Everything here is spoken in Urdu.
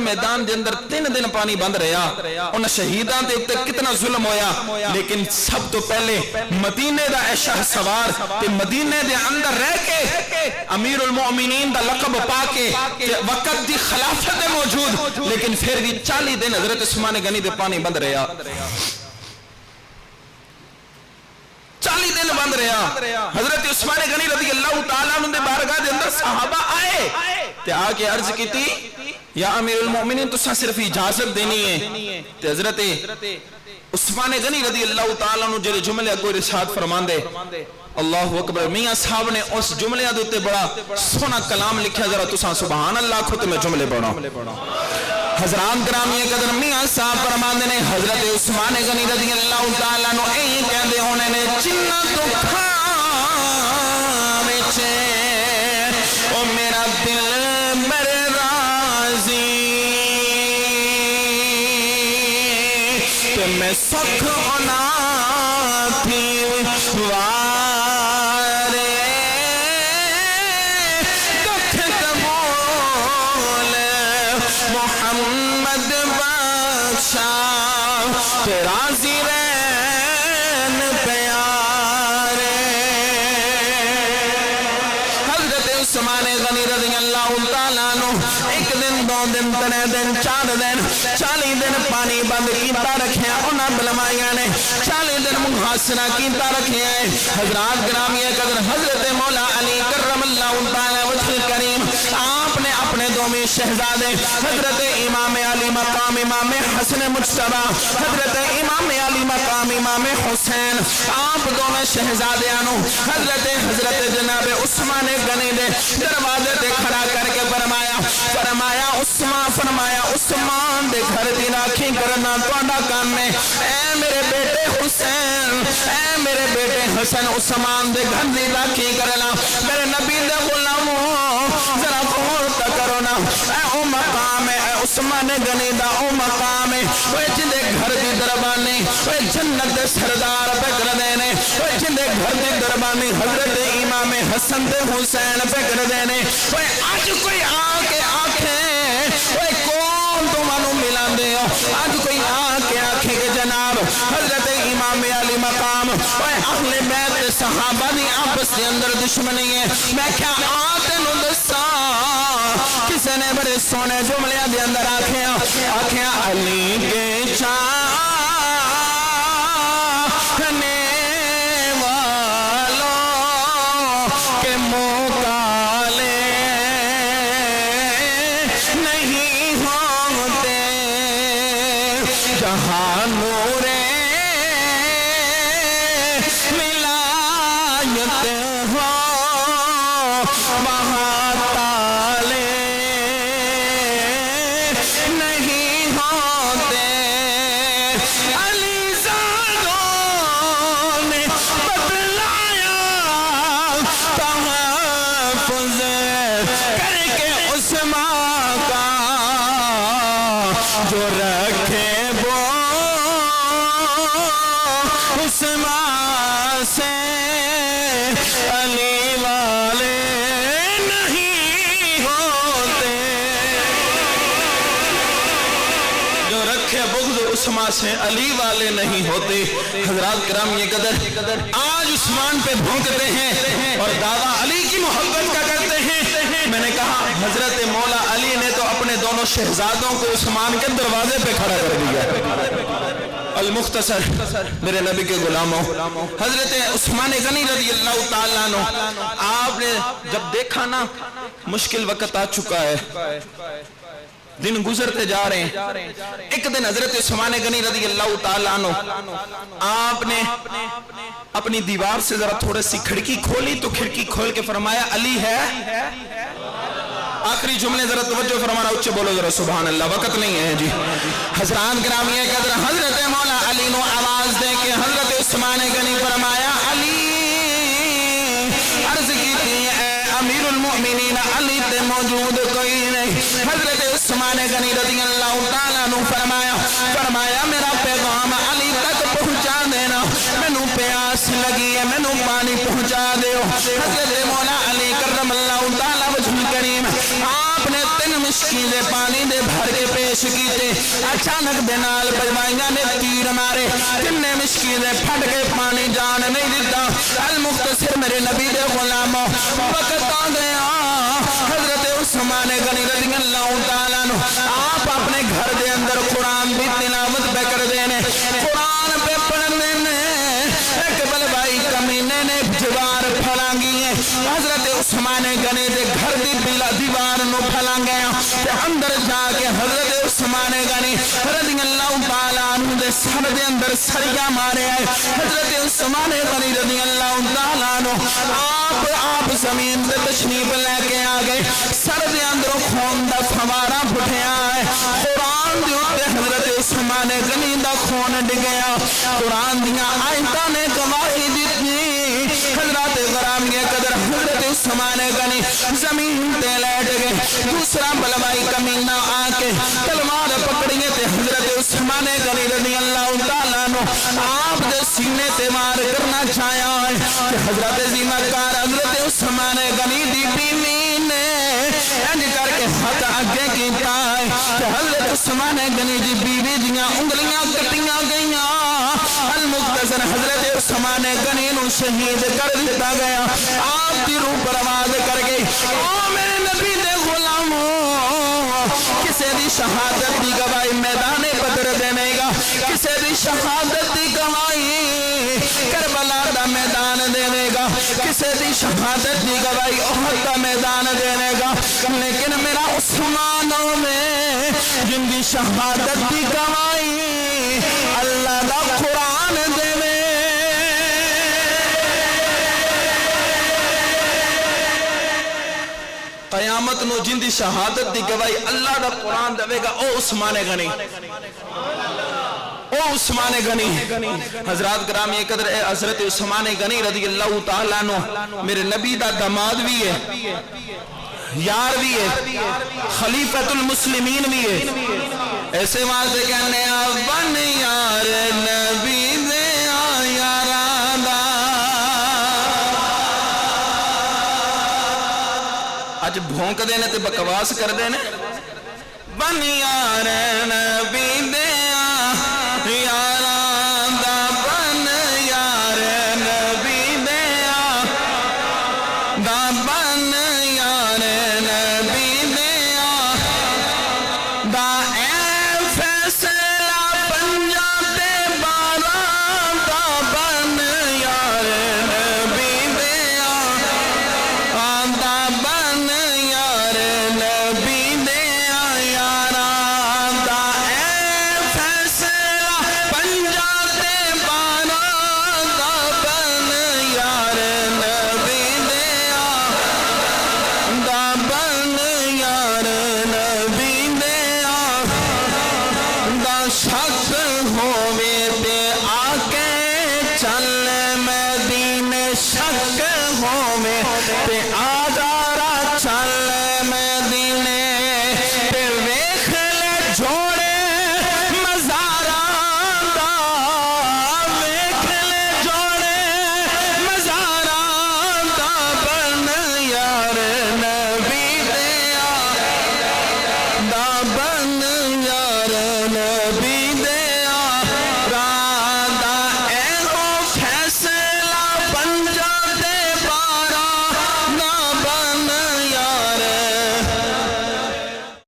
میدان دے اندر 3 دن پانی بند رہا، ان شہیدان دے اوپر کتنا ظلم ہویا، لیکن سب تو پہلے مدینے دا اے شاہ سوار تے مدینے دے اندر رہ کے امیر المؤمنین دا لقب پا کے وقت دی خلافت موجود، لیکن پھر بھی 40 دن حضرت عثمان غنی دے پانی بند رہا، 40 دن بند رہا۔ حضرت عثمان غنی رضی اللہ تعالیٰ عنہ دے بارگاہ دے اندر صحابہ آئے تے آ کے عرض کی تھی یا امیر المؤمنین تساں صرف اجازت دینی ہے تے حضرت عثمان غنی رضی اللہ تعالیٰ عنہ جڑے جملے اگوں ارشاد فرماندے اللہ اکبر، میاں صاحب نے اس جملے دے تے بڑا سونا کلام لکھا، ذرا تساں سبحان اللہ کھو تے میں جملے پڑھاں۔ حضرات گرامی قدر میاں صاحب فرماندے نے حضرت عثمان غنی رضی اللہ تعالیٰ عنہ اے کہندے ہونے نے جنہ دکھاں وچ او میرا دل میرے راضی تے میں سکھ ہونا تھی وارے دکھ قبول محمد بخشا تے راضی رہن پیارے۔ حضرت عثمان غنی رضی اللہ تعالیٰ عنہ 1 دن 2 دن 3 دن 4 دن 40 دن پانی بند کیتا رکھیا، انہاں بلمائیاں نے 40 دن محاصرہ کیتا رکھیا ہے۔ حضرات گرامی قدر حضرت مولا علی کرم اللہ تعالی وجہ کریم آپ نے اپنے دومی شہزادے حضرت امام علی مقام امام حسن مجتبی، حضرت امام علی مقام امام حسین، آپ دونوں شہزادیاں حضرت جناب عثمان غنی دے دروازے تے کھڑا کر کے فرمایا عثمان دے گھر دی راکھی کرنا تہاڈا کام ہے، اے میرے بیٹے حسین، اے میرے بیٹے حسن عثمان دے گھر دی راکھی کرنا، میرے نبی دے غلاموں ذرا غور تک کرو نا، اے او مقام ہے، اے عثمان غنی دا او مقام ہے، وہ جندے گھر دی دربانی وہ جنت دے سردار پکر دینے، وہ جندے گھر دی دربانی حضرت امام حسن دے حسین پکر دینے، وہ آج کوئی آ کے آنکھیں وہ کون تمہانوں ملا دے ہو، آج کوئی آ کے آنکھیں کہ جناب حضرت امام علی مقام وہ اہل بیت صحابہ دی آپس کے اندر دشمنی ہے، میں کیا آتے نو دسا کسے نے بڑے سونے جملے دے اندر آنکھیں علی کے چاہنے والوں کے مقالے نہیں ہوتے، جہاں نور ولایت ہو وہاں تالے نہیں ہوتے، علی زادوں نے بتلایا تحفظ کر کے عثمان کا، جو رکھے وہ عثمان سے علی والے نہیں ہوتے، جو رکھے بغض عثمان سے علی والے نہیں ہوتے۔ حضرات کرام یہ قدر آج عثمان پہ بھونکتے ہیں اور دعویٰ علی کی محبت کا کرتے ہیں۔ میں نے کہا حضرت مولا علی نے تو اپنے دونوں شہزادوں کو عثمان کے دروازے پہ کھڑا کر دیا۔ المختصر میرے نبی کے غلاموں، حضرت عثمان غنی رضی اللہ تعالیٰ عنہ آپ نے جب دیکھا نا مشکل وقت آ چکا ہے، دن گزرتے جا رہے ہیں، ایک دن حضرت عثمان غنی رضی اللہ تعالیٰ عنہ آپ نے اپنی دیوار سے ذرا تھوڑا سی کھڑکی کھولی تو کھڑکی کھول کے فرمایا علی ہے، آخری جملے ذرا توجہ فرمانا، اچھے بولو ذرا سبحان اللہ، وقت نہیں ہے جی۔ حضرات گرامی قدر حضرت مولا علی نو آواز دے کے حضرت عثمان غنی فرمایا علی، عرض کی تھی اے امیر المؤمنین علی تے موجود کوئی نہیں، حضرت عثمان غنی رضی اللہ تعالیٰ عنہ فرمایا میرا پیغام علی تک پہنچا دینا، مینوں پیاس لگی ہے، مینوں پانی پہنچا دیو۔ حضرت مولا علی کرم اللہ تعالیٰ وجہ کریم آپ نے 3 مشکی دے پانی دے بھر کے پیش کیتے اچانک دے نال بجوائیاں نے تیر مارے تنے مشکی دے پھٹ کے پانی جان نہیں دیتا المختصر میرے نبی دے غلاموں وقت آ گیا حضرت عثمان غنی رضی اللہ تعالیٰ عنہ آپ اپنے گھر دے اندر قرآن بھی تلاوت پہ کر دینے قرآن پہ پڑھنے نے ایک بلوائی کمینے نے دیوار پھلانگی ہے حضرت عثمان غنی دے گھر دی بلا دیوار نو پھلان گیا تے اندر جا کے حضرت عثمان غنی رضی اللہ تعالیٰ عنہ دے سر دے اندر سریا مارے آئے حضرت عثمان غنی رضی اللہ تعالیٰ عنہ آپ زمین دے تشریف لے کے آگئے سر دے اندر خون دا فوارا پھٹیا ہے قرآن دے اوپر حضرت عثمان غنی دا خون ڈگیا قرآن دیا آیتاں نے گواہی دیتی حضرت غرامی قدر حضرت عثمان غنی زمین تے لیٹ گئے دوسرا بلوائی کمینہ آ کے تلوار پکڑیے تے حضرت عثمان غنی رضی اللہ تعالیٰ عنہ آپ دے سینے تے وار کرنا چاہیا ہے کہ حضرت زینتکار حضرت عثمان غنی دی بیوی نے انج کر کے ہاتھ آگے کیتا ہے کہ حضرت عثمان غنی دی بیوی دیاں انگلیاں کٹیاں گئیاں المختصر حضرت عثمان غنی نو شہید کر دیتا گیا آپ کی روح پرواز کر گئی میرے نبی دے غلاموں کسے دی شہادت دی گواہی میدان بدر دینے گا کسے دی شہادت دی گواہی کربلا دا میدان دینے گا کسے دی شہادت دی گواہی احد دا میدان دینے گا لیکن میرا عثمانوں میں جن دی شہادت دی گواہی اللہ دا قرآن دینے قیامت نو جن دی شہادت دی گواہی اللہ دا قرآن دے گا او عثمان غنی او عثمان غنی حضرات گرامی قدر اے حضرت عثمان غنی رضی اللہ تعالیٰ عنہ میرے نبی دا داماد بھی ہے یار بھی ہے خلیفۃ المسلمین بھی ہے ایسے واضح کہنے بن یار نبی دے یارادا اج بھونک دینے تے بکواس کر دینے بن یار نبی دے یارادا بن یار نبی دے دا بن یار نبی دے دا اے فیصلہ پنجاب دے بارا دا بن یار نبی دے دا بن یار نبی دے یارا دا اے فیصلہ پنجاب دے بارا دا بن یار نبی دے دا بن یار نبی دے دا شک ہووے تے آکے چل مدینے شک ہووے تے آدارا چل مدینے تے ویکھ لے جوڑے مزاراں دا ویکھ لے جوڑے مزاراں دا بن یار نبی دے دا